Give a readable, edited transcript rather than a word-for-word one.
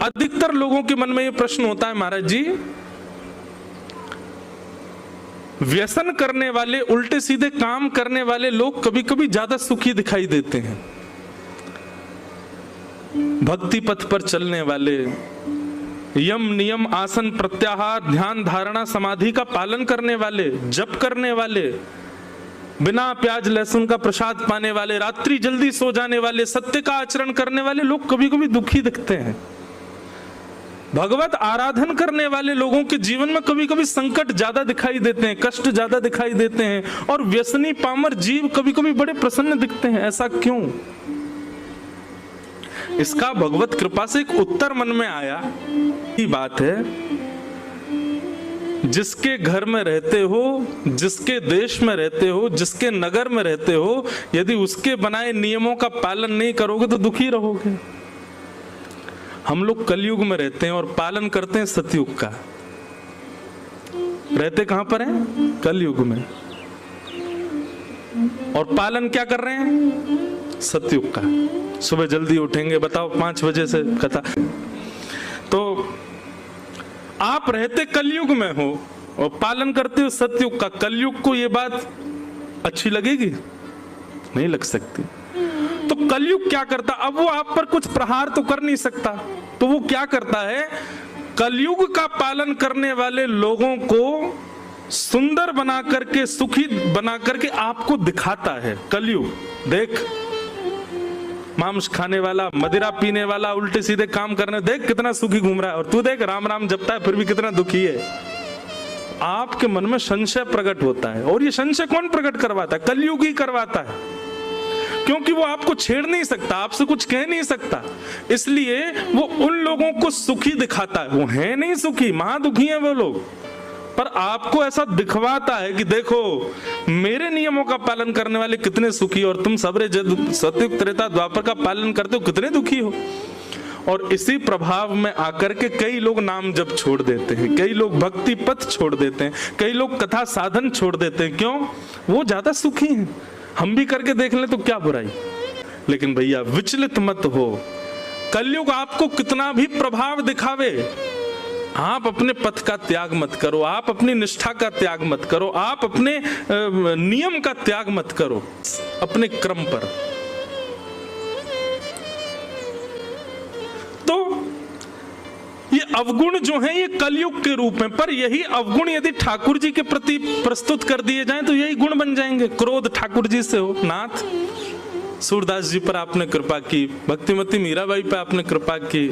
अधिकतर लोगों के मन में ये प्रश्न होता है, महाराज जी व्यसन करने वाले, उल्टे सीधे काम करने वाले लोग कभी कभी ज्यादा सुखी दिखाई देते हैं। भक्ति पथ पर चलने वाले, यम नियम आसन प्रत्याहार ध्यान धारणा समाधि का पालन करने वाले, जप करने वाले, बिना प्याज लहसुन का प्रसाद पाने वाले, रात्रि जल्दी सो जाने वाले, सत्य का आचरण करने वाले लोग कभी कभी दुखी दिखते हैं। भगवत आराधन करने वाले लोगों के जीवन में कभी कभी संकट ज्यादा दिखाई देते हैं, कष्ट ज्यादा दिखाई देते हैं, और व्यसनी पामर जीव कभी कभी बड़े प्रसन्न दिखते हैं। ऐसा क्यों? इसका भगवत कृपा से एक उत्तर मन में आया। ये बात है, जिसके घर में रहते हो, जिसके देश में रहते हो, जिसके नगर में रहते हो, यदि उसके बनाए नियमों का पालन नहीं करोगे तो दुखी रहोगे। हम लोग कलयुग में रहते हैं और पालन करते हैं सतयुग का। रहते कहां पर हैं? कलयुग में। और पालन क्या कर रहे हैं? सतयुग का। सुबह जल्दी उठेंगे, बताओ 5 बजे से कथा। तो आप रहते कलयुग में हो और पालन करते हो सतयुग का। कलयुग को ये बात अच्छी लगेगी? नहीं लग सकती। तो कलयुग क्या करता? अब वो आप पर कुछ प्रहार तो कर नहीं सकता, तो वो क्या करता है? कलयुग का पालन करने वाले लोगों को सुंदर बना करके, सुखी बना करके आपको दिखाता है। कलयुग देख, मांस खाने वाला, मदिरा पीने वाला, उल्टे सीधे काम करने, देख कितना सुखी घूम रहा है, और तू देख राम राम जपता है फिर भी कितना दुखी है। आपके मन में संशय प्रकट होता है, और ये संशय कौन प्रकट करवाता है? कलयुग ही करवाता है, क्योंकि वो आपको छेड़ नहीं सकता, आपसे कुछ कह नहीं सकता, इसलिए वो उन लोगों को सुखी दिखाता है। वो है नहीं सुखी, महादुखी हैं वो लोग, पर आपको ऐसा दिखवाता है कि देखो मेरे नियमों का पालन करने वाले कितने सुखी, और तुम सबरे सतयुग त्रेता द्वापर का पालन करते हो कितने दुखी हो। और इसी प्रभाव में आकर के कई लोग नाम जप छोड़ देते हैं, कई लोग भक्ति पथ छोड़ देते हैं, कई लोग कथा साधन छोड़ देते हैं। क्यों? वो ज्यादा सुखी हैं। हम भी करके देख लें तो क्या बुराई। लेकिन भैया विचलित मत हो, कलयुग आपको कितना भी प्रभाव दिखावे, आप अपने पथ का त्याग मत करो, आप अपनी निष्ठा का त्याग मत करो, आप अपने नियम का त्याग मत करो, अपने क्रम पर। तो ये अवगुण जो हैं ये कलयुग के रूप में, पर यही अवगुण यदि ठाकुर जी के प्रति प्रस्तुत कर दिए जाएं तो यही गुण बन जाएंगे। क्रोध ठाकुर जी से हो, नाथ सूरदास जी पर आपने कृपा की, भक्तिमती मीराबाई पर आपने कृपा की,